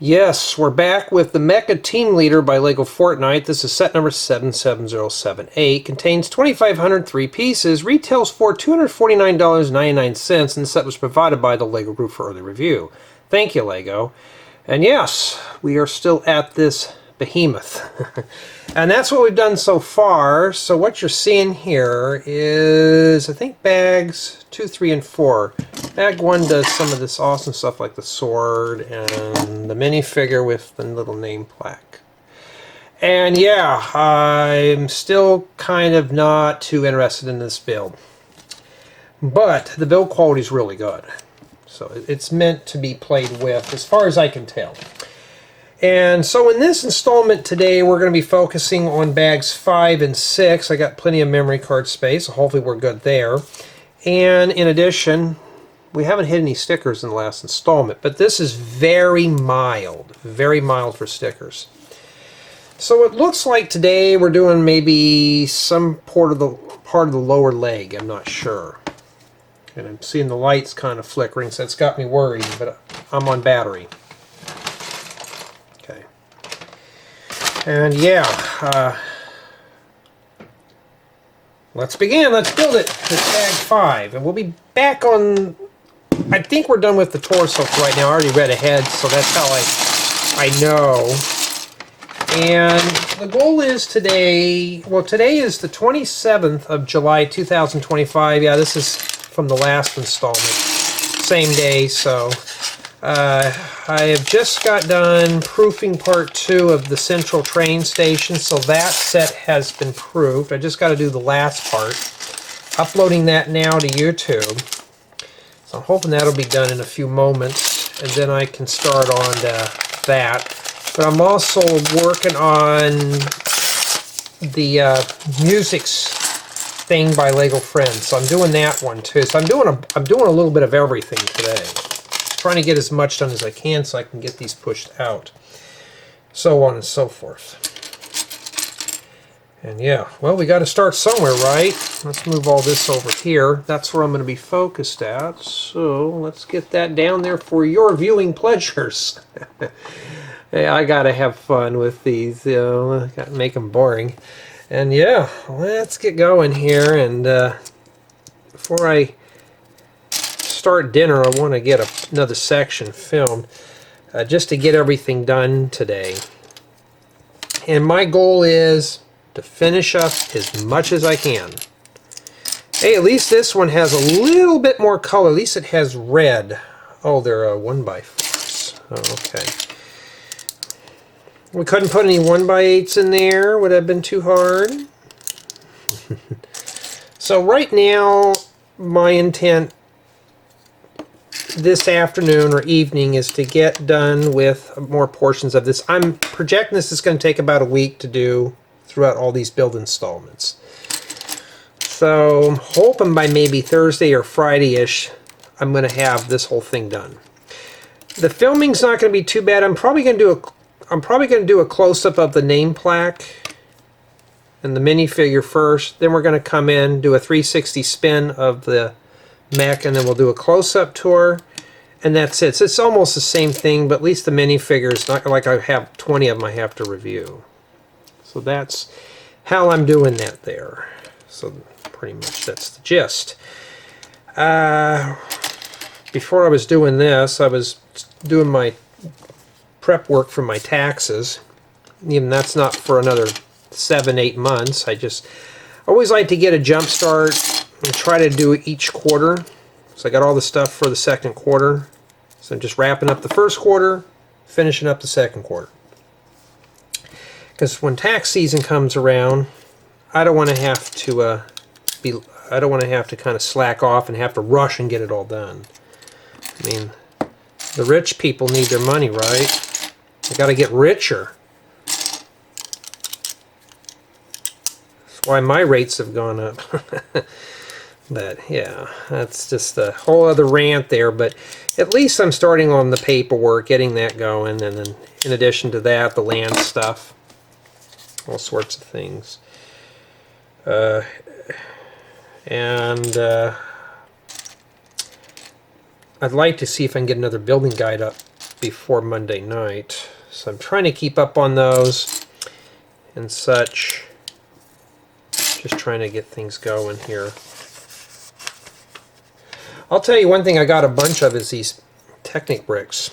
Yes, we're back with the Mecha Team Leader by LEGO Fortnite. This is set number 77078. Contains 2,503 pieces, retails for $249.99, and the set was provided by the LEGO Group for early review. Thank you, LEGO. And yes, we are still at this behemoth. And that's what we've done so far. So what you're seeing here is, I think, bags 2, 3, and 4. Bag 1 does some of this awesome stuff like the sword and the minifigure with the little name plaque. And yeah, I'm still kind of not too interested in this build. But the build quality is really good. So it's meant to be played with, as far as I can tell. And so in this installment today, we're going to be focusing on bags 5 and 6. I got plenty of memory card space, so hopefully we're good there. And in addition, we haven't hit any stickers in the last installment, but this is very mild for stickers. So it looks like today we're doing maybe some part of the lower leg. I'm not sure. And I'm seeing the lights kind of flickering, so it's got me worried, but I'm on battery. Okay. And yeah, let's begin. Let's build it. It's bag 5. And we'll be back on... I think we're done with the torso for right now. I already read ahead, so that's how I know. And the goal is today... Well, today is the 27th of July, 2025. Yeah, this is from the last installment. Same day, so... I have just got done proofing part 2 of the Central Train Station, so that set has been proofed. I just got to do the last part. Uploading that now to YouTube. So I'm hoping that'll be done in a few moments, and then I can start on that. But I'm also working on the music thing by LEGO Friends, so I'm doing that one too. So I'm doing a little bit of everything today. Trying to get as much done as I can so I can get these pushed out. So on and so forth. And yeah, well, we got to start somewhere, right? Let's move all this over here. That's where I'm going to be focused at. So let's get that down there for your viewing pleasures. Hey, I got to have fun with these. Got to make them boring. And yeah, let's get going here. And before I start dinner, I want to get another section filmed just to get everything done today. And my goal is to finish up as much as I can. Hey, at least this one has a little bit more color. At least it has red. Oh, they're 1x4s. Oh, okay. We couldn't put any 1x8s in there. Would have been too hard. So right now, my intent this afternoon or evening is to get done with more portions of this. I'm projecting this is going to take about a week to do throughout all these build installments. So I'm hoping by maybe Thursday or Friday-ish I'm going to have this whole thing done. The filming's not going to be too bad. I'm probably going to do a close-up of the name plaque and the minifigure first. Then we're going to come in, do a 360 spin of the mech, and then we'll do a close-up tour, and that's it. So it's almost the same thing, but at least the minifigure is not like I have 20 of them I have to review. So that's how I'm doing that there. So pretty much that's the gist. Before I was doing this, I was doing my prep work for my taxes. Even that's not for another 7-8 months. I always like to get a jump start and try to do it each quarter. So I got all the stuff for the second quarter. So I'm just wrapping up the first quarter, finishing up the second quarter. Because when tax season comes around, I don't want to have to kind of slack off and have to rush and get it all done. I mean, the rich people need their money, right? They got to get richer. That's why my rates have gone up. But yeah, that's just a whole other rant there. But at least I'm starting on the paperwork, getting that going, and then in addition to that, the land stuff, all sorts of things. I'd like to see if I can get another building guide up before Monday night. So I'm trying to keep up on those and such. Just trying to get things going here. I'll tell you one thing I got a bunch of is these Technic bricks.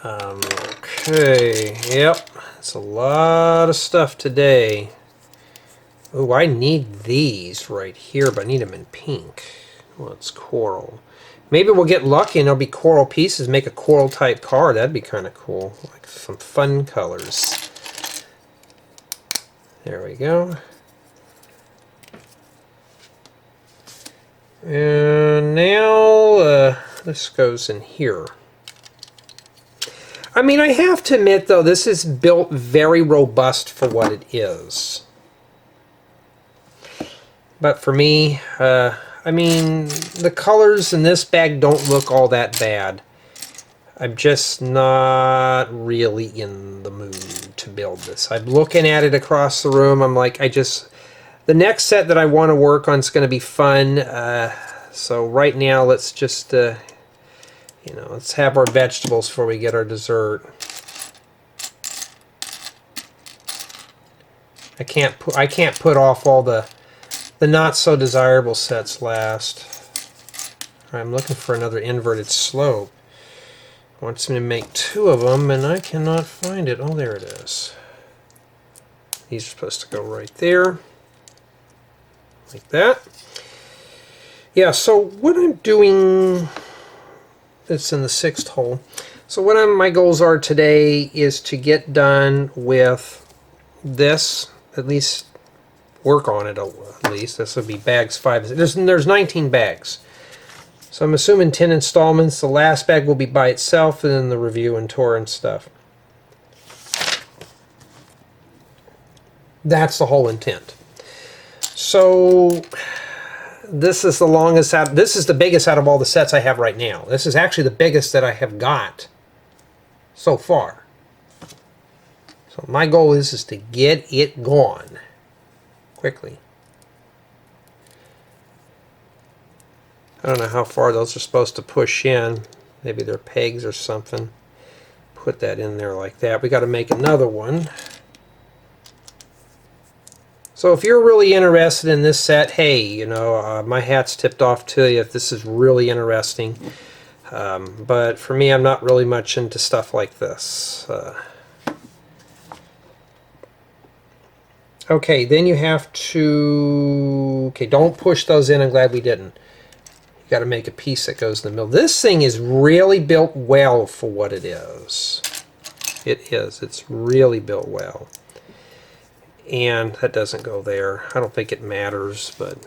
Okay, yep, it's a lot of stuff today. Oh, I need these right here, but I need them in pink. Well, it's coral. Maybe we'll get lucky and there'll be coral pieces, make a coral type car. That'd be kind of cool. Like some fun colors. There we go. And now this goes in here. I mean, I have to admit, though, this is built very robust for what it is. But for me, I mean, the colors in this bag don't look all that bad. I'm just not really in the mood to build this. I'm looking at it across the room. I'm like, the next set that I want to work on is going to be fun. So right now, let's just, you know, let's have our vegetables before we get our dessert. I can't put off all the not so desirable sets last. I'm looking for another inverted slope. Wants me to make 2 of them, and I cannot find it. Oh, there it is. These are supposed to go right there, like that. Yeah. So what I'm doing, it's in the 6th hole. So what my goals are today is to get done with this, at least work on it at least. This would be bags 5. There's 19 bags. So I'm assuming 10 installments. The last bag will be by itself, and then the review and tour and stuff. That's the whole intent. So this is the longest out. This is the biggest out of all the sets I have right now. This is actually the biggest that I have got so far. So my goal is to get it gone quickly. I don't know how far those are supposed to push in. Maybe they're pegs or something. Put that in there like that. We got to make another one. So if you're really interested in this set, hey, you know, my hat's tipped off to you if this is really interesting. But for me, I'm not really much into stuff like this. Okay, then you have to... Okay, don't push those in. I'm glad we didn't. You got to make a piece that goes in the middle. This thing is really built well for what it is. It is. It's really built well. And that doesn't go there. I don't think it matters, but...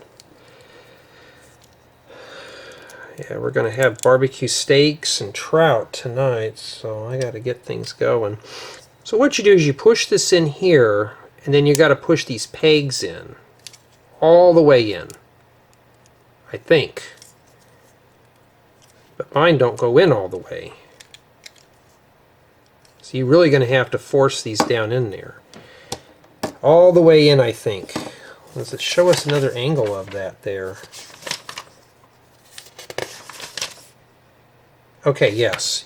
Yeah, we're going to have barbecue steaks and trout tonight, so I got to get things going. So what you do is you push this in here, and then you got to push these pegs in. All the way in. I think. But mine don't go in all the way. So you're really going to have to force these down in there. All the way in, I think. Does it show us another angle of that there? Okay, yes.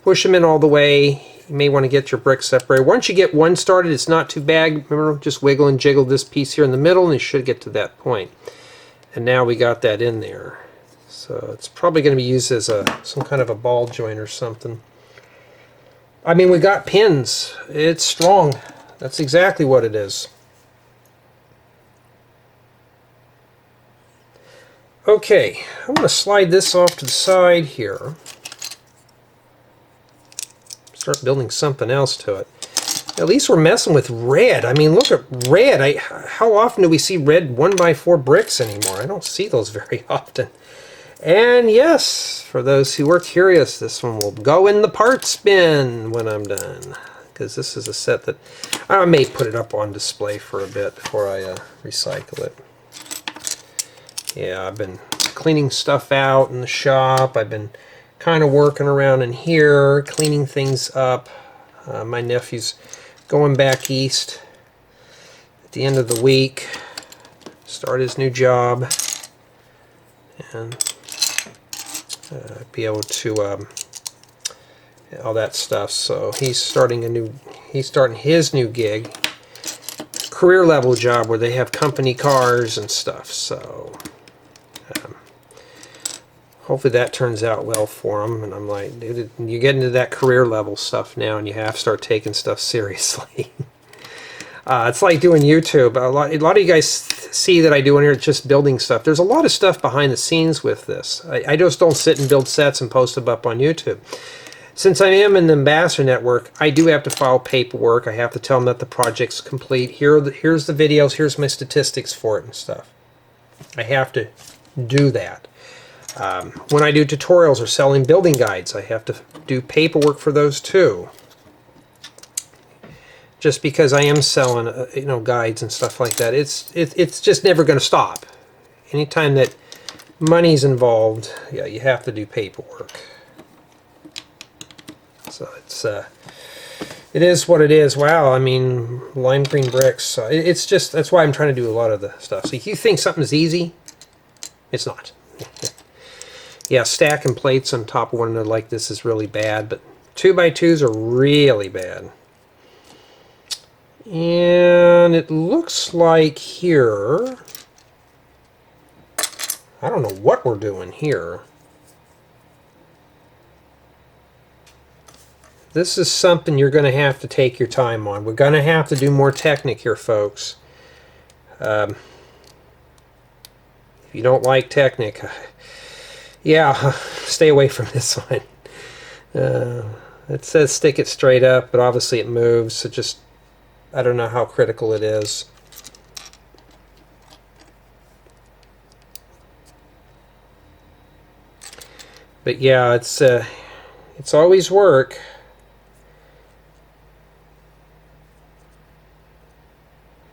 Push them in all the way. You may want to get your bricks separated. Once you get one started, it's not too bad. Remember, just wiggle and jiggle this piece here in the middle, and you should get to that point. And now we got that in there. So it's probably going to be used as some kind of a ball joint or something. I mean, we got pins. It's strong. That's exactly what it is. Okay, I'm going to slide this off to the side here. Start building something else to it. At least we're messing with red. I mean, look at red. How often do we see red 1x4 bricks anymore? I don't see those very often. And yes, for those who are curious, this one will go in the parts bin when I'm done. Because this is a set that I may put it up on display for a bit before I recycle it. Yeah, I've been cleaning stuff out in the shop. I've been kind of working around in here, cleaning things up. My nephew's going back east at the end of the week, start his new job. And be able to all that stuff. So he's starting his new gig, career level job where they have company cars and stuff. So hopefully that turns out well for him. And I'm like, dude, you get into that career level stuff now, and you have to start taking stuff seriously. It's like doing YouTube. A lot of you guys see that I do in here just building stuff. There's a lot of stuff behind the scenes with this. I just don't sit and build sets and post them up on YouTube. Since I am in the Ambassador Network, I do have to file paperwork. I have to tell them that the project's complete. Here's the videos. Here's my statistics for it and stuff. I have to do that. When I do tutorials or selling building guides, I have to do paperwork for those too. Just because I am selling, guides and stuff like that, it's just never going to stop. Anytime that money's involved, yeah, you have to do paperwork. So it is what it is. Wow, I mean, lime green bricks. It's just, that's why I'm trying to do a lot of the stuff. So if you think something's easy, it's not. Yeah, stacking plates on top of one another like this is really bad, but 2x2s are really bad. And it looks like here, I don't know what we're doing here. This is something you're going to have to take your time on. We're going to have to do more Technic here, folks. If you don't like Technic, yeah, stay away from this one. It says stick it straight up, but obviously it moves, so just, I don't know how critical it is. But yeah, it's always work.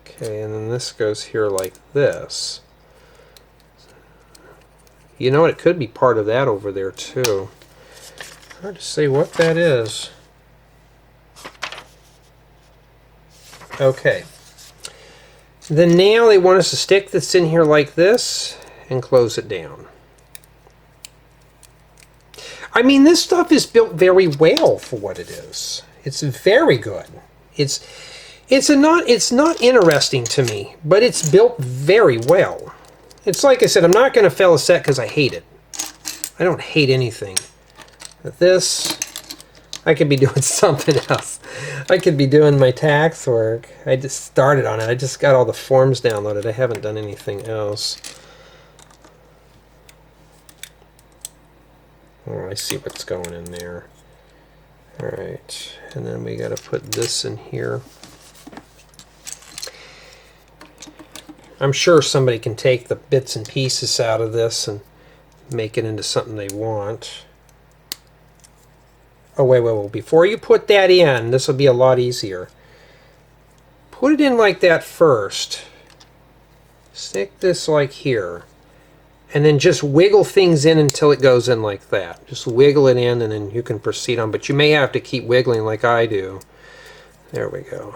Okay, and then this goes here like this. You know what? It could be part of that over there too. Hard to say what that is. Okay. The nail, they want us to stick this in here like this and close it down. I mean, this stuff is built very well for what it is. It's very good. It's not interesting to me, but it's built very well. It's like I said, I'm not going to fail a set because I hate it. I don't hate anything. But this, I could be doing something else. I could be doing my tax work. I just started on it. I just got all the forms downloaded. I haven't done anything else. Oh, I see what's going in there. Alright, and then we got to put this in here. I'm sure somebody can take the bits and pieces out of this and make it into something they want. Oh, wait. Before you put that in, this will be a lot easier. Put it in like that first. Stick this like here. And then just wiggle things in until it goes in like that. Just wiggle it in and then you can proceed on. But you may have to keep wiggling like I do. There we go.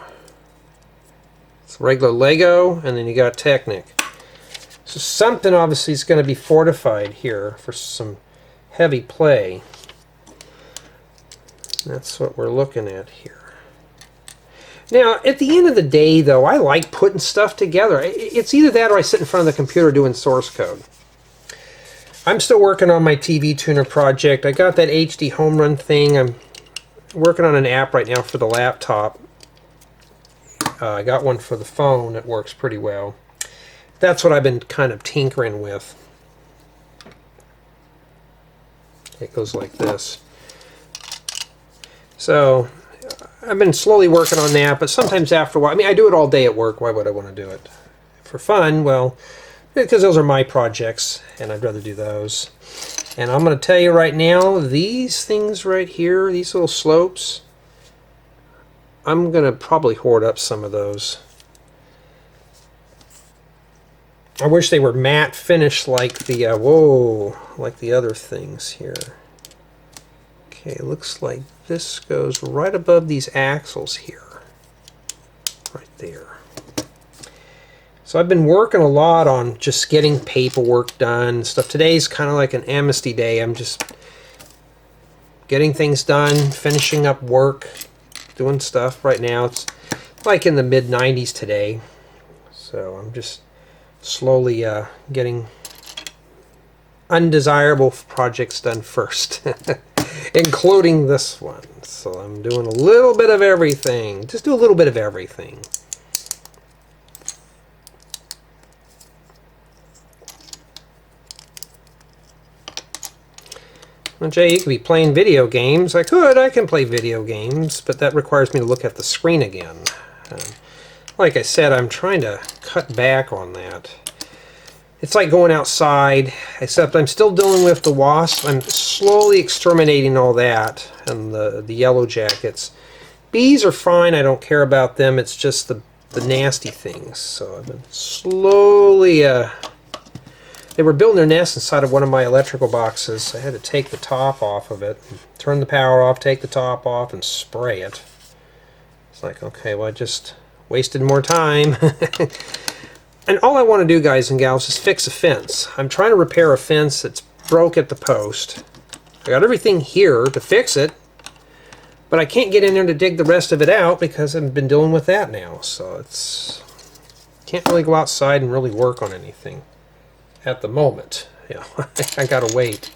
It's regular Lego, and then you got Technic. So something obviously is going to be fortified here for some heavy play. That's what we're looking at here. Now, at the end of the day, though, I like putting stuff together. It's either that or I sit in front of the computer doing source code. I'm still working on my TV tuner project. I got that HD home run thing. I'm working on an app right now for the laptop. I got one for the phone that works pretty well. That's what I've been kind of tinkering with. It goes like this. So I've been slowly working on that, but sometimes after a while, I mean, I do it all day at work. Why would I want to do it? For fun? Well, because those are my projects, and I'd rather do those. And I'm going to tell you right now, these things right here, these little slopes, I'm going to probably hoard up some of those. I wish they were matte finish like the, like the other things here. Okay, it looks like this goes right above these axles here. Right there. So I've been working a lot on just getting paperwork done, stuff. Today's kind of like an amnesty day. I'm just getting things done, finishing up work, doing stuff. Right now it's like in the mid-90s today. So I'm just slowly getting undesirable projects done first, including this one. So I'm doing a little bit of everything. Just do a little bit of everything. Well, Jay, you could be playing video games. I can play video games, but that requires me to look at the screen again. Like I said, I'm trying to cut back on that. It's like going outside, except I'm still dealing with the wasps. I'm slowly exterminating all that and the yellow jackets. Bees are fine, I don't care about them. It's just the nasty things. So I've been slowly... They were building their nest inside of one of my electrical boxes. I had to take the top off of it, turn the power off, take the top off, and spray it. It's like, okay, well, I just wasted more time. And all I want to do, guys and gals, is fix a fence. I'm trying to repair a fence that's broke at the post. I got everything here to fix it, but I can't get in there to dig the rest of it out because I've been dealing with that now. So it's... can't really go outside and really work on anything at the moment. Yeah, I gotta wait.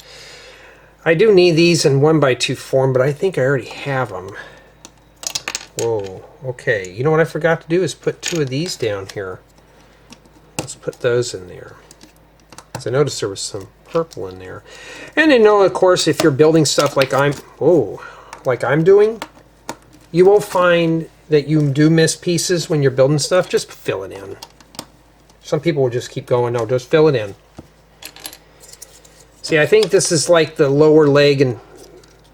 I do need these in 1x2 form, but I think I already have them. Whoa, okay. You know what I forgot to do is put 2 of these down here. Let's put those in there. Because I noticed there was some purple in there. And you know, of course, if you're building stuff like I'm doing, you will find that you do miss pieces when you're building stuff. Just fill it in. Some people will just keep going, no, just fill it in. See, I think this is like the lower leg and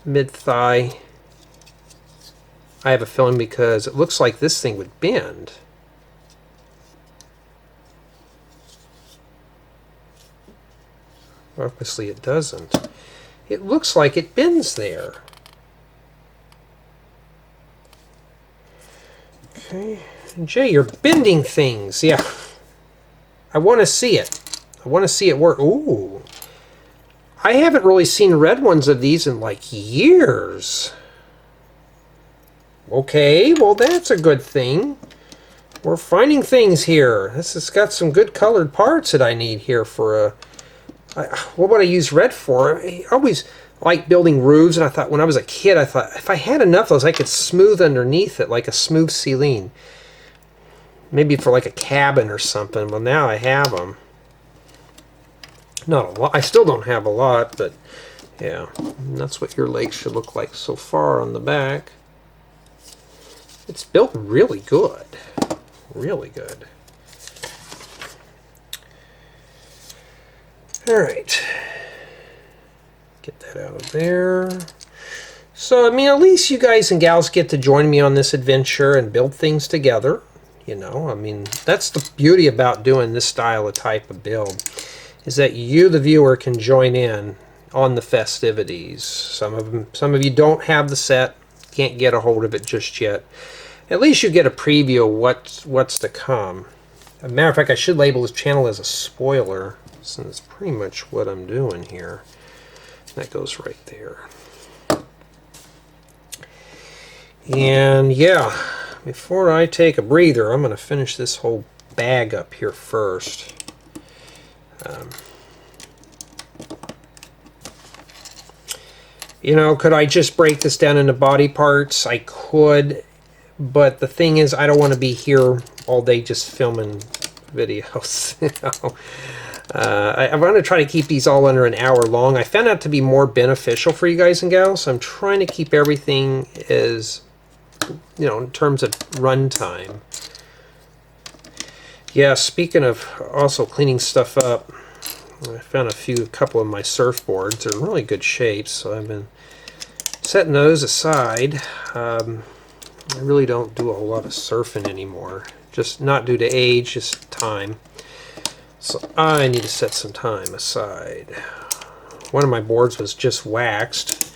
mid-thigh. I have a feeling because it looks like this thing would bend. Obviously it doesn't. It looks like it bends there. Okay. Jay, you're bending things. Yeah. I want to see it. I want to see it work. Ooh. I haven't really seen red ones of these in like years. Okay, well that's a good thing. We're finding things here. This has got some good colored parts that I need here for a... what would I use red for? I always liked building roofs, and I thought when I was a kid, I thought if I had enough of those, I could smooth underneath it like a smooth ceiling. Maybe for like a cabin or something. Well, now I have them. Not a lot. I still don't have a lot, but yeah, that's what your leg should look like so far on the back. It's built really good. Really good. All right. Get that out of there. So, I mean, at least you guys and gals get to join me on this adventure and build things together. You know, I mean, that's the beauty about doing this style of type of build, is that you, the viewer, can join in on the festivities. Some of you don't have the set, can't get a hold of it just yet. At least you get a preview of what's to come. As a matter of fact, I should label this channel as a spoiler, since it's pretty much what I'm doing here. That goes right there. And yeah, before I take a breather, I'm going to finish this whole bag up here first. You know, could I just break this down into body parts? I could, but the thing is, I don't want to be here all day just filming videos. You know? I'm going to try to keep these all under an hour long. I found out to be more beneficial for you guys and gals, so I'm trying to keep everything as, you know, in terms of runtime. Yeah, speaking of also cleaning stuff up, I found a couple of my surfboards. They're in really good shape, so I've been setting those aside. I really don't do a whole lot of surfing anymore. Just not due to age, just time. So I need to set some time aside. One of my boards was just waxed.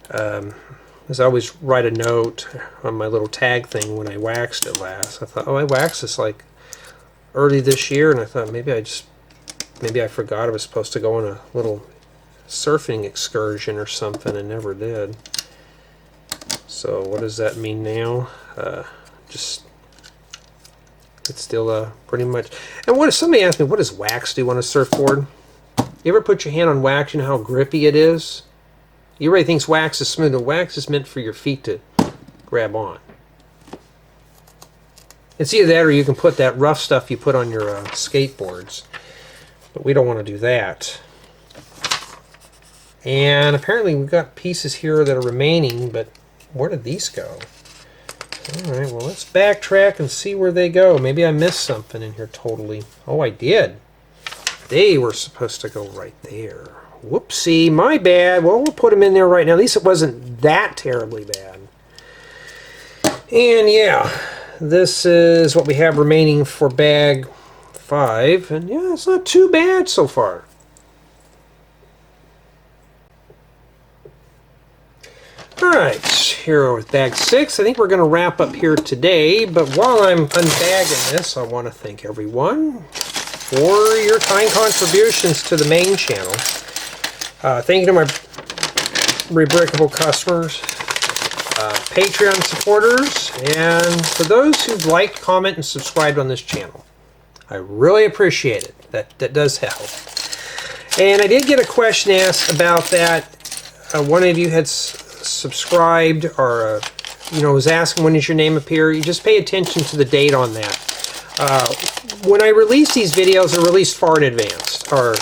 As I always write a note on my little tag thing when I waxed it last. I thought, oh, I waxed this like early this year, and I thought maybe I forgot I was supposed to go on a little surfing excursion or something and never did. So what does that mean now? Just it's still pretty much. And what if somebody asked me, what does wax do on a surfboard? You ever put your hand on wax? You know how grippy it is? Everybody thinks wax is smooth. And wax is meant for your feet to grab on. It's either that or you can put that rough stuff you put on your skateboards. But we don't want to do that. And apparently we've got pieces here that are remaining, but where did these go? Alright, well let's backtrack and see where they go. Maybe I missed something in here totally. Oh, I did. They were supposed to go right there. Whoopsie, my bad. Well, we'll put them in there right now. At least it wasn't that terribly bad. And yeah, this is what we have remaining for bag 5. And yeah, it's not too bad so far. Alright, here with bag 6. I think we're going to wrap up here today. But while I'm unbagging this, I want to thank everyone for your kind contributions to the main channel. Thank you to my Rebrickable customers, Patreon supporters, and for those who've liked, comment, and subscribed on this channel. I really appreciate it. That does help. And I did get a question asked about that. One of you had subscribed or was asking when does your name appear. You just pay attention to the date on that. When I release these videos, they're released far in advance. Or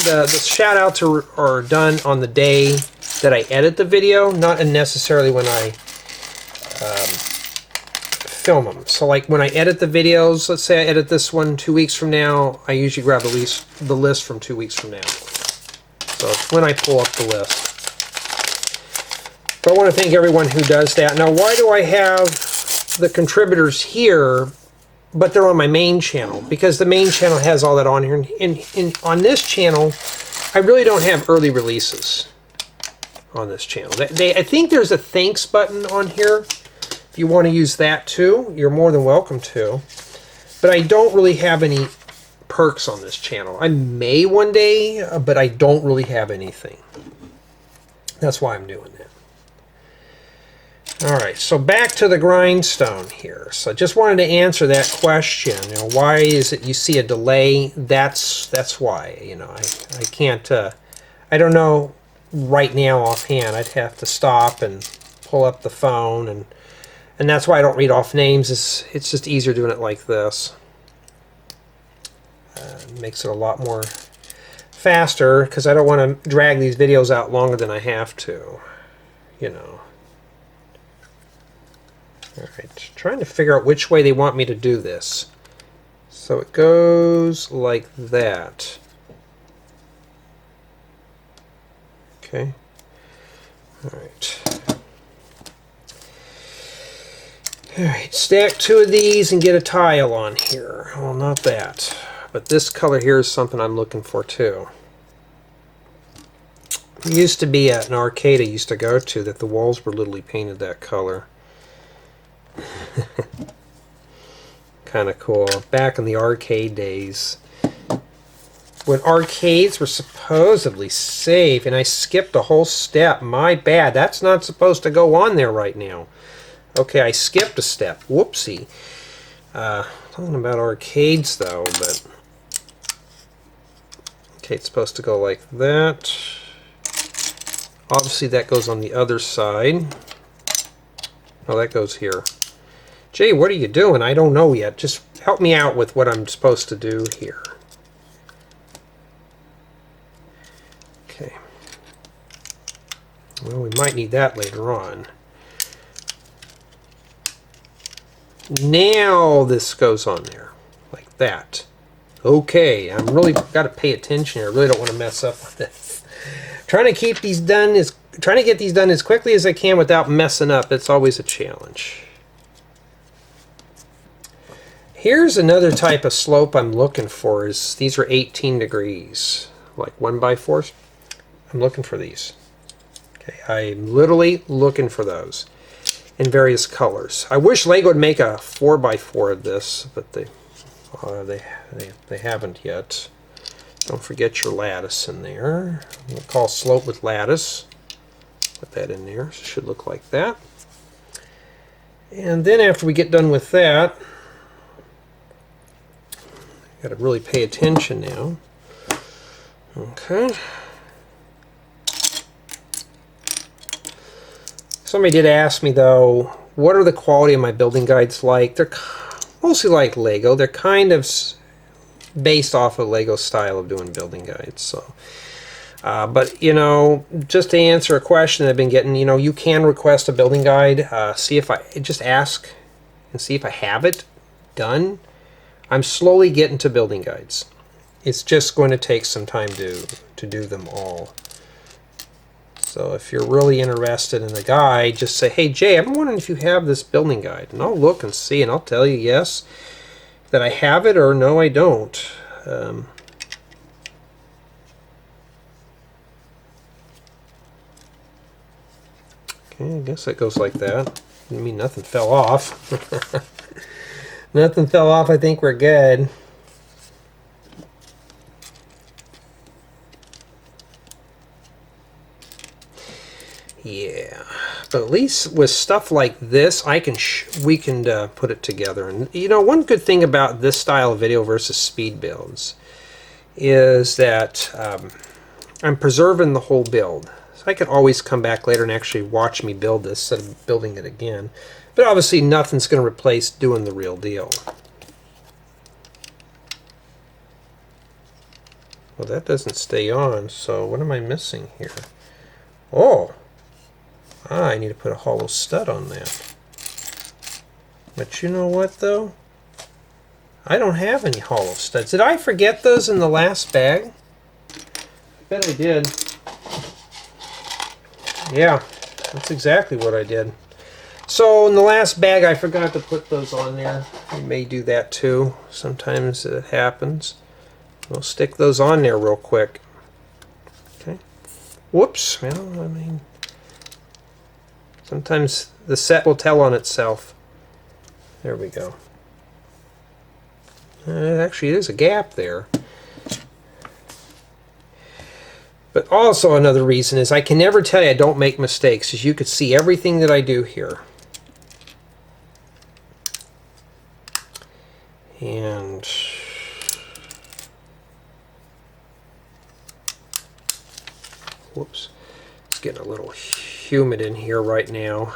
the shout outs are done on the day that I edit the video, not necessarily when I film them. So like when I edit the videos, let's say I edit this one 2 weeks from now, I usually grab the list from 2 weeks from now. So it's when I pull up the list. But I want to thank everyone who does that. Now, why do I have the contributors here, but they're on my main channel? Because the main channel has all that on here. And on this channel, I really don't have early releases on this channel. I think there's a thanks button on here. If you want to use that too, you're more than welcome to. But I don't really have any perks on this channel. I may one day, but I don't really have anything. That's why I'm doing that. Alright, so back to the grindstone here. So I just wanted to answer that question. Why is it you see a delay? That's why. I can't, I don't know right now offhand. I'd have to stop and pull up the phone, and that's why I don't read off names. It's just easier doing it like this. Makes it a lot more faster, because I don't want to drag these videos out longer than I have to. Alright, trying to figure out which way they want me to do this. So it goes like that. Okay. Alright. Alright, stack 2 of these and get a tile on here. Well, not that. But this color here is something I'm looking for too. There used to be an arcade I used to go to that the walls were literally painted that color. Kind of cool. Back in the arcade days, when arcades were supposedly safe, and I skipped a whole step. My bad. That's not supposed to go on there right now. Okay, I skipped a step. Whoopsie. Talking about arcades though, but okay, it's supposed to go like that. Obviously that goes on the other side. Oh, that goes here. Jay, what are you doing? I don't know yet. Just help me out with what I'm supposed to do here. Okay. Well, we might need that later on. Now this goes on there. Like that. Okay, I'm really got to pay attention here. I really don't want to mess up with this. Trying to get these done as quickly as I can without messing up. It's always a challenge. Here's another type of slope I'm looking for. These are 18 degrees, like 1x4s. I'm looking for these. Okay, I'm literally looking for those in various colors. I wish Lego would make a 4x4 of this, but they They haven't yet. Don't forget your lattice in there. We'll call slope with lattice. Put that in there. So it should look like that. And then after we get done with that, got to really pay attention now. Okay. Somebody did ask me though, what are the quality of my building guides like? They're mostly like Lego. They're kind of based off of Lego style of doing building guides. So, but you know, just to answer a question I've been getting, you know, you can request a building guide. See if I just ask and see if I have it done. I'm slowly getting to building guides. It's just going to take some time to do them all. So if you're really interested in the guide, just say, hey Jay, I'm wondering if you have this building guide. And I'll look and see, and I'll tell you yes, that I have it, or no, I don't. Okay, I guess that goes like that. I mean, nothing fell off. Nothing fell off. I think we're good. Yeah, but at least with stuff like this, we can put it together. And you know, one good thing about this style of video versus speed builds is that I'm preserving the whole build. So I can always come back later and actually watch me build this instead of building it again. But obviously, nothing's going to replace doing the real deal. Well, that doesn't stay on. So what am I missing here? Oh. I need to put a hollow stud on that. But you know what, though? I don't have any hollow studs. Did I forget those in the last bag? I bet I did. Yeah, that's exactly what I did. So in the last bag, I forgot to put those on there. You may do that too. Sometimes it happens. We'll stick those on there real quick. Okay. Whoops. Well, I mean... sometimes the set will tell on itself. There we go. Actually, there's a gap there. But also another reason is I can never tell you I don't make mistakes, as you could see everything that I do here. And whoops, it's getting a little humid in here right now.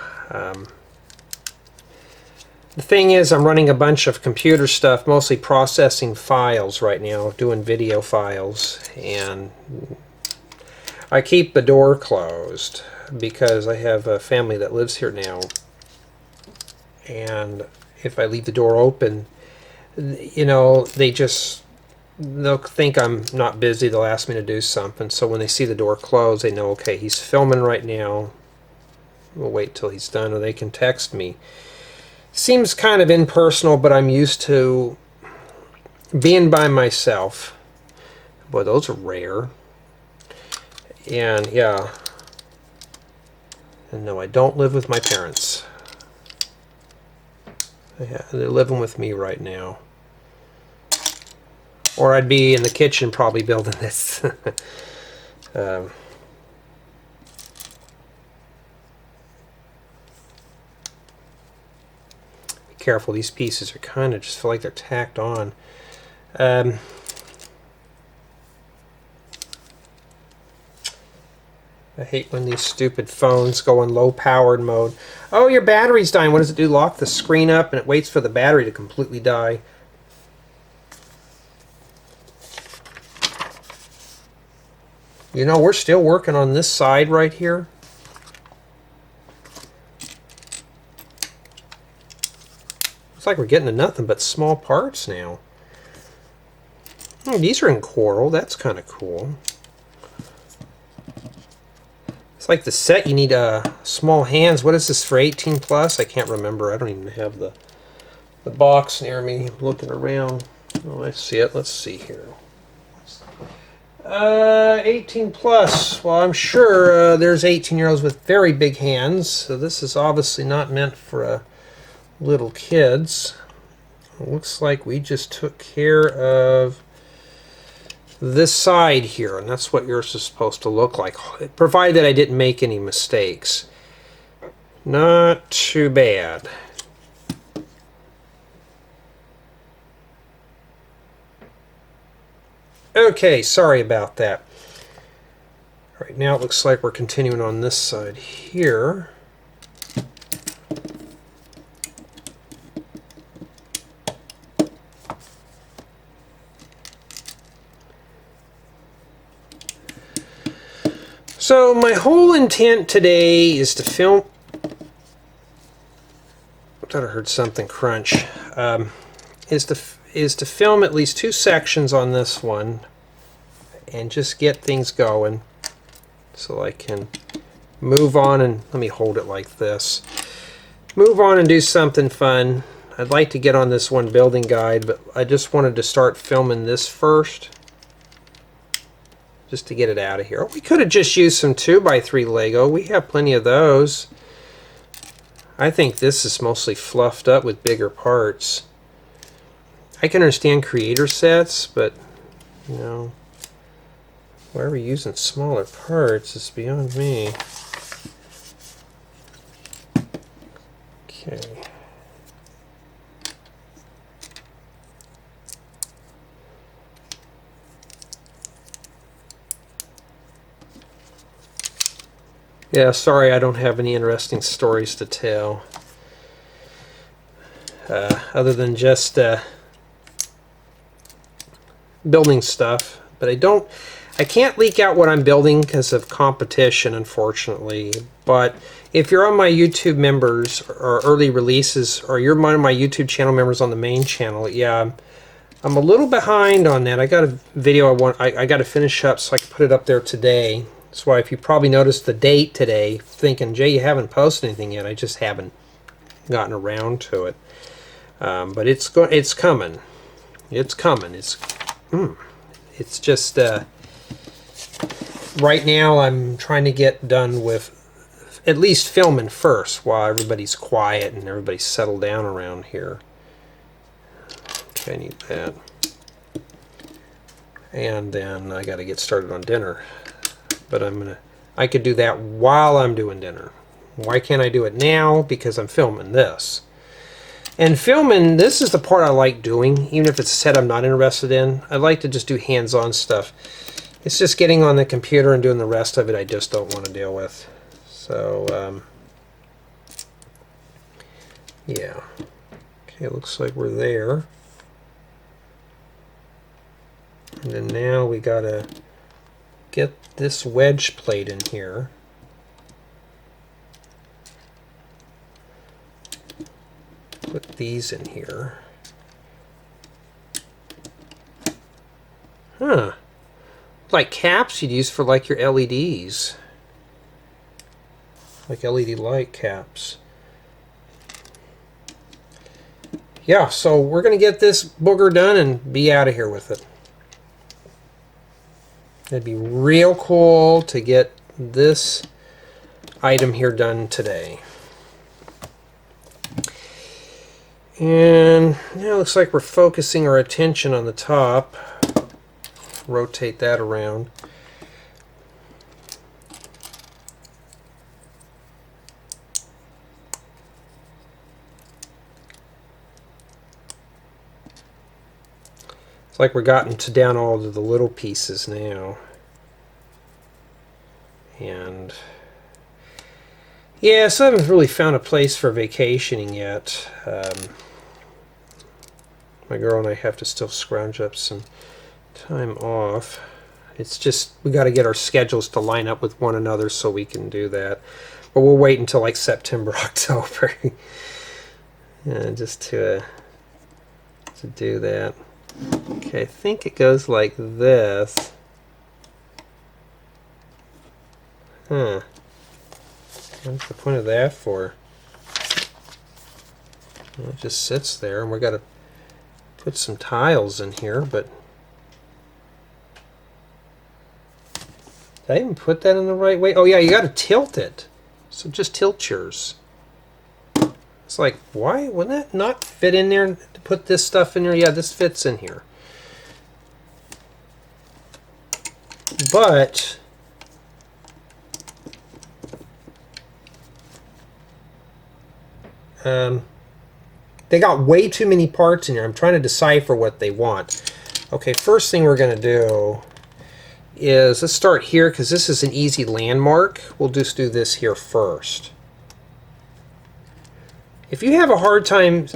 The thing is, I'm running a bunch of computer stuff, mostly processing files right now, doing video files, and I keep the door closed because I have a family that lives here now, and if I leave the door open, you know, they'll think I'm not busy, they'll ask me to do something, so when they see the door closed, they know, okay, he's filming right now, we'll wait till he's done, or they can text me. Seems kind of impersonal, but I'm used to being by myself. Boy, those are rare. And yeah. And no, I don't live with my parents. They're living with me right now. Or I'd be in the kitchen probably building this. Careful, these pieces are kind of just feel like they're tacked on. I hate when these stupid phones go in low powered mode. Oh, your battery's dying. What does it do? Lock the screen up and it waits for the battery to completely die. You know, we're still working on this side right here. Looks like we're getting to nothing but small parts now. Oh, these are in coral. That's kind of cool. It's like the set, you need small hands. What is this for 18 plus? I can't remember. I don't even have the box near me. I'm looking around. Oh, I see it. Let's see here. 18 plus. Well, I'm sure there's 18-year-olds with very big hands. So this is obviously not meant for little kids. It looks like we just took care of this side here, and that's what yours is supposed to look like, provided I didn't make any mistakes. Not too bad. Okay, sorry about that. All right, now it looks like we're continuing on this side here. So my whole intent today is to film. I thought I heard something crunch. Is to film at least 2 sections on this one, and just get things going, so I can move on and let me hold it like this. Move on and do something fun. I'd like to get on this one building guide, but I just wanted to start filming this first, just to get it out of here. We could have just used some 2x3 Lego. We have plenty of those. I think this is mostly fluffed up with bigger parts. I can understand creator sets, but you know, why are we using smaller parts? It's beyond me. Okay. Yeah, sorry I don't have any interesting stories to tell. Other than just building stuff. But I can't leak out what I'm building because of competition, unfortunately. But if you're on my YouTube members or early releases, or you're one of my YouTube channel members on the main channel, yeah, I'm a little behind on that. I got a video I got to finish up so I can put it up there today. That's why if you probably noticed the date today, thinking, Jay, you haven't posted anything yet. I just haven't gotten around to it. But it's coming. It's coming. It's just right now I'm trying to get done with at least filming first while everybody's quiet and everybody's settled down around here. Okay, I need that. And then I got to get started on dinner. But I could do that while I'm doing dinner. Why can't I do it now? Because I'm filming this. And filming, this is the part I like doing, even if it's a set I'm not interested in. I like to just do hands-on stuff. It's just getting on the computer and doing the rest of it I just don't want to deal with. So, yeah. Okay, looks like we're there. And then now we gotta get this wedge plate in here. Put these in here. Huh. Like caps you'd use for like your LEDs. Like LED light caps. Yeah, so we're going to get this booger done and be out of here with it. It'd be real cool to get this item here done today. And now it looks like we're focusing our attention on the top. Rotate that around. It's like we're gotten to down all of the little pieces now. And yeah, so I haven't really found a place for vacationing yet. My girl and I have to still scrounge up some time off. It's just we got to get our schedules to line up with one another so we can do that. But we'll wait until like September, October, just to do that. Okay, I think it goes like this. Huh. What's the point of that for? Well, it just sits there, and we got to put some tiles in here, but did I even put that in the right way? Oh yeah, you got to tilt it. So just tilt yours. It's It's like, why wouldn't that not fit in there to put this stuff in there? Yeah, this fits in here. But they got way too many parts in here. I'm trying to decipher what they want. Okay, first thing we're going to do is, let's start here because this is an easy landmark. We'll just do this here first. If you have a hard time,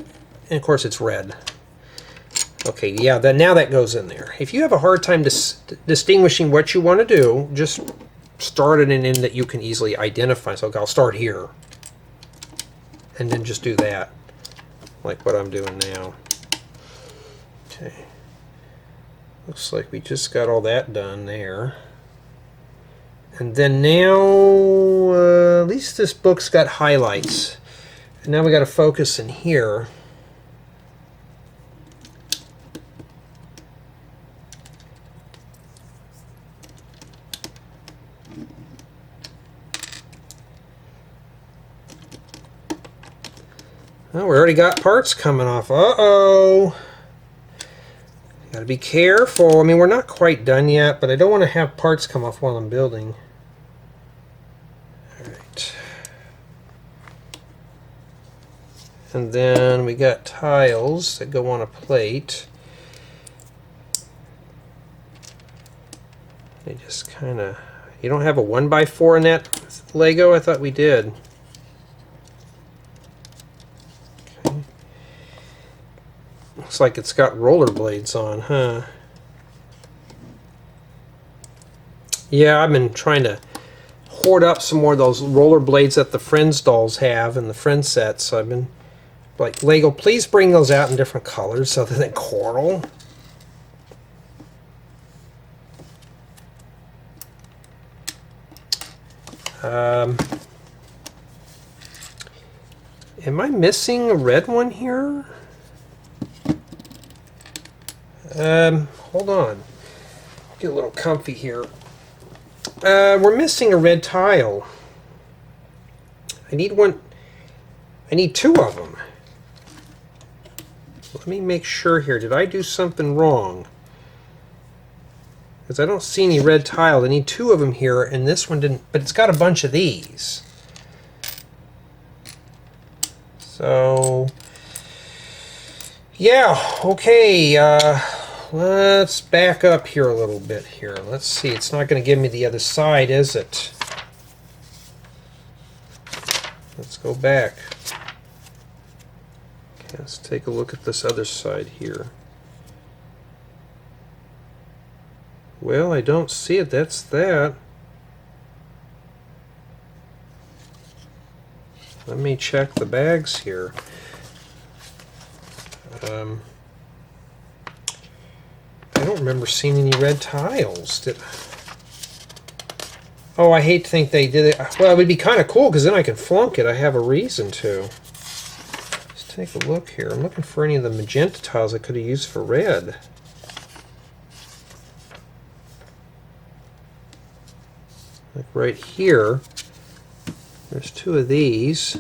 and of course it's red. Okay, yeah, then now that goes in there. If you have a hard time distinguishing what you want to do, just start it in that you can easily identify. So I'll start here. And then just do that, like what I'm doing now. Okay. Looks like we just got all that done there. And then now, at least this book's got highlights. And now we got to focus in here. Oh, we already got parts coming off. Uh-oh. Gotta be careful. I mean, we're not quite done yet, but I don't want to have parts come off while I'm building. Alright. And then we got tiles that go on a plate. They just kind of... You don't have a 1x4 in that Lego? I thought we did. Looks like it's got rollerblades on, huh? Yeah, I've been trying to hoard up some more of those rollerblades that the Friends dolls have in the Friends sets. So I've been like, Lego, please bring those out in different colors other than coral. Am I missing a red one here? Hold on. Get a little comfy here. We're missing a red tile. I need one. I need two of them. Let me make sure here. Did I do something wrong? Because I don't see any red tile. I need two of them here, and this one didn't. But it's got a bunch of these. So, yeah, okay. Let's back up here a little bit here. Let's see. It's not going to give me the other side, is it? Let's go back. Okay, let's take a look at this other side here. Well, I don't see it. That's that. Let me check the bags here. I don't remember seeing any red tiles. Oh, I hate to think they did it. Well, it would be kind of cool because then I can flunk it. I have a reason to. Let's take a look here. I'm looking for any of the magenta tiles I could have used for red. Like right here. There's two of these.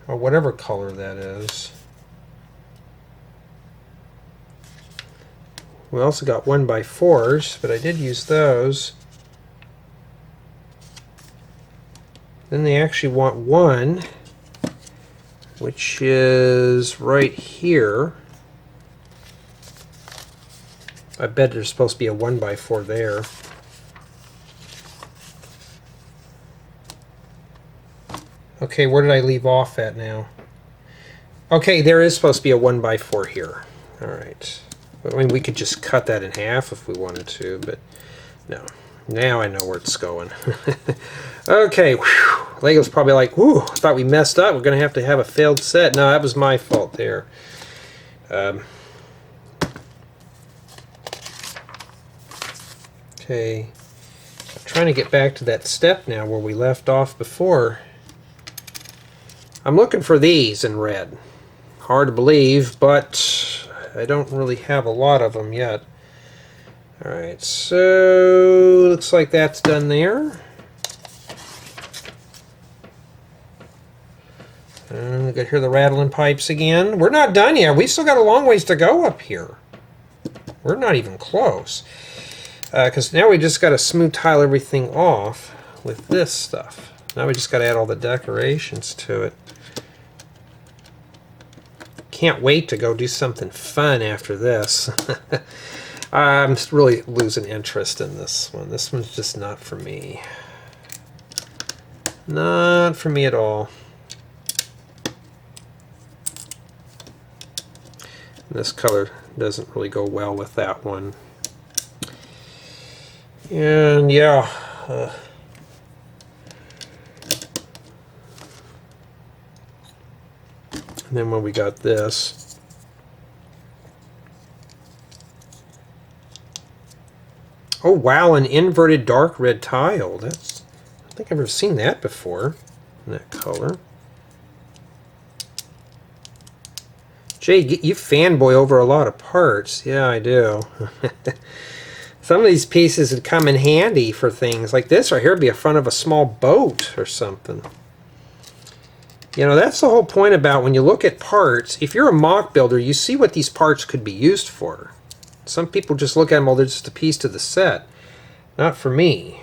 Or whatever color that is. We also got 1x4s, but I did use those. Then they actually want one, which is right here. I bet there's supposed to be a 1x4 there. Okay, where did I leave off at now? Okay, there is supposed to be a 1x4 here. Alright. I mean, we could just cut that in half if we wanted to, but no. Now I know where it's going. Okay, whew. Lego's probably like, whew, I thought we messed up. We're going to have a failed set. No, that was my fault there. Okay. I'm trying to get back to that step now where we left off before. I'm looking for these in red. Hard to believe, but I don't really have a lot of them yet. Alright, so looks like that's done there. And I can hear the rattling pipes again. We're not done yet. We still got a long ways to go up here. We're not even close. Because now we just got to smooth tile everything off with this stuff. Now we just got to add all the decorations to it. Can't wait to go do something fun after this. I'm just really losing interest in this one. This one's just not for me. Not for me at all. This color doesn't really go well with that one. And yeah, and then when we got this, oh wow, an inverted dark red tile. That's, I don't think I've ever seen that before in that color. Jay, you fanboy over a lot of parts. Yeah, I do. Some of these pieces would come in handy for things like this right here. Would be a front of a small boat or something. You know, that's the whole point about when you look at parts. If you're a mock builder, you see what these parts could be used for. Some people just look at them, well, they're just a piece to the set. Not for me.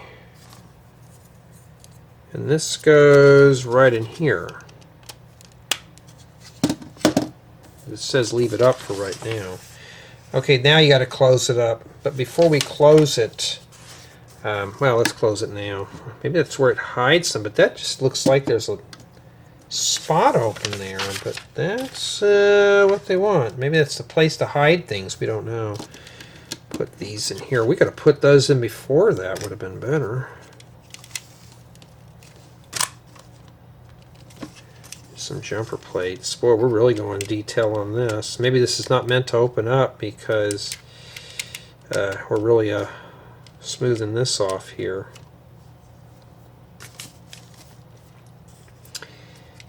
And this goes right in here. It says leave it up for right now. Okay, now you got to close it up. But before we close it, well, let's close it now. Maybe that's where it hides them, but that just looks like there's a spot open there. But that's what they want. Maybe that's the place to hide things. We don't know. Put these in here. We could have put those in before that. Would have been better. Some jumper plates. Boy, we're really going in detail on this. Maybe this is not meant to open up because we're really smoothing this off here.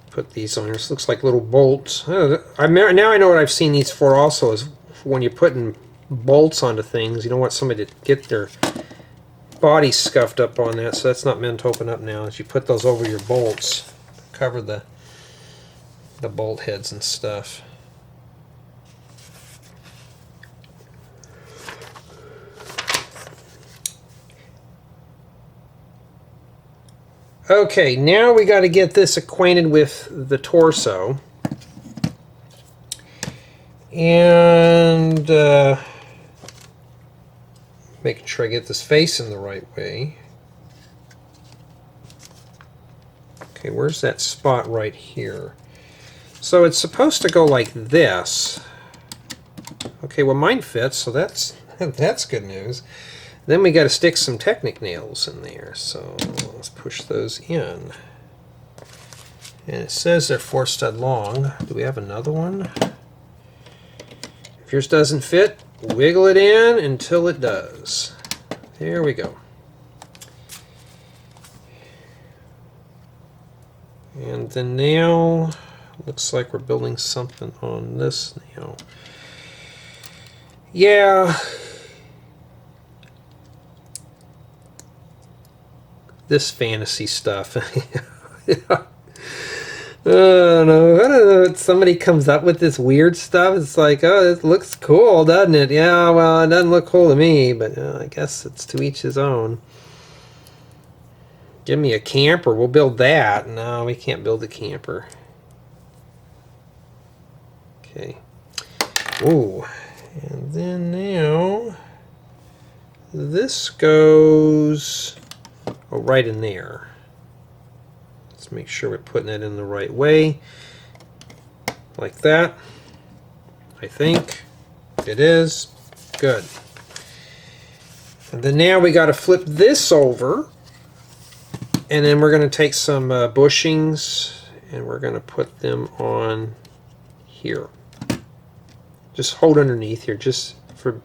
Put these on here. This looks like little bolts. Now I know what I've seen these for also is when you're putting bolts onto things, you don't want somebody to get their body scuffed up on that, so that's not meant to open up now. As you put those over your bolts, cover the bolt heads and stuff. Okay, now we got to get this acquainted with the torso. And making sure I get this face in the right way. Okay, where's that spot right here? So it's supposed to go like this. Okay, well mine fits, so that's that's good news. Then we got to stick some Technic nails in there, so let's push those in. And it says they're 4 stud long. Do we have another one? If yours doesn't fit, wiggle it in until it does. There we go. And then now, looks like we're building something on this now. Yeah. This fantasy stuff. No, I don't know. Somebody comes up with this weird stuff. It's like, oh, it looks cool, doesn't it? Yeah, well, it doesn't look cool to me, but I guess it's to each his own. Give me a camper, we'll build that. No, we can't build a camper. Okay. Ooh, and then now this goes right in there. Let's make sure we're putting it in the right way, like that. I think it is. Good. And then now we got to flip this over, and then we're going to take some bushings and we're going to put them on here. Just hold underneath here, just for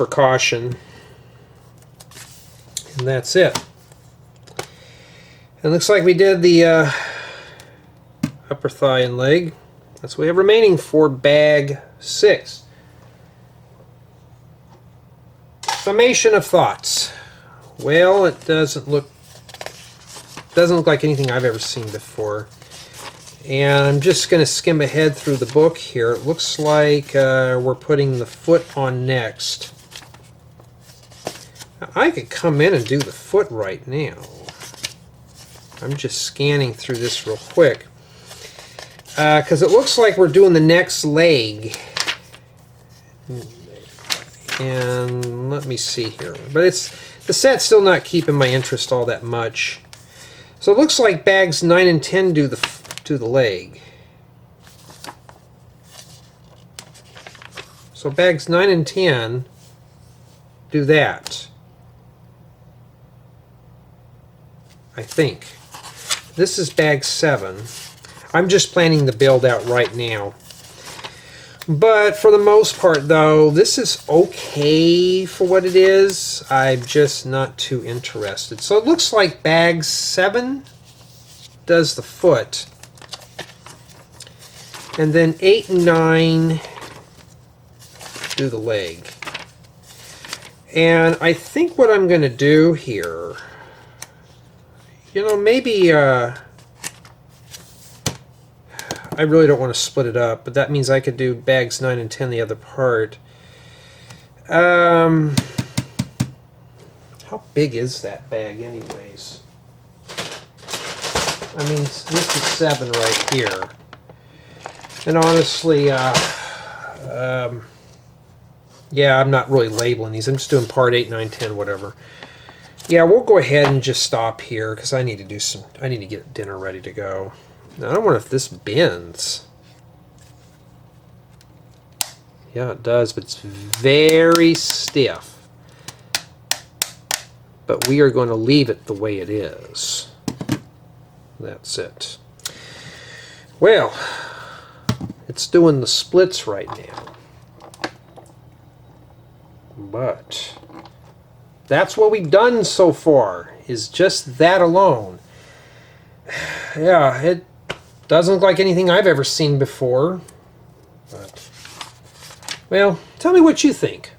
caution. And that's it. It looks like we did the upper thigh and leg. That's what we have remaining for bag 6. Summation of thoughts. Well, it doesn't look Doesn't look like anything I've ever seen before. And I'm just going to skim ahead through the book here. It looks like we're putting the foot on next. Now, I could come in and do the foot right now. I'm just scanning through this real quick. Because it looks like we're doing the next leg. And let me see here. But the set's still not keeping my interest all that much. So it looks like bags 9 and 10 do the leg. So bags 9 and 10 do that. I think. This is bag 7. I'm just planning the build out right now. But for the most part, though, this is okay for what it is. I'm just not too interested. So it looks like bag 7 does the foot. And then 8 and 9 do the leg. And I think what I'm going to do here, you know, maybe I really don't want to split it up, but that means I could do bags 9 and 10 the other part. How big is that bag anyways? I mean, this is 7 right here. And honestly, yeah, I'm not really labeling these. I'm just doing part 8, 9, 10, whatever. Yeah, we'll go ahead and just stop here because I need to get dinner ready to go. Now, I don't wonder if this bends. Yeah, it does, but it's very stiff. But we are going to leave it the way it is. That's it. Well, it's doing the splits right now. But that's what we've done so far, is just that alone. Yeah, it doesn't look like anything I've ever seen before. But, well, tell me what you think.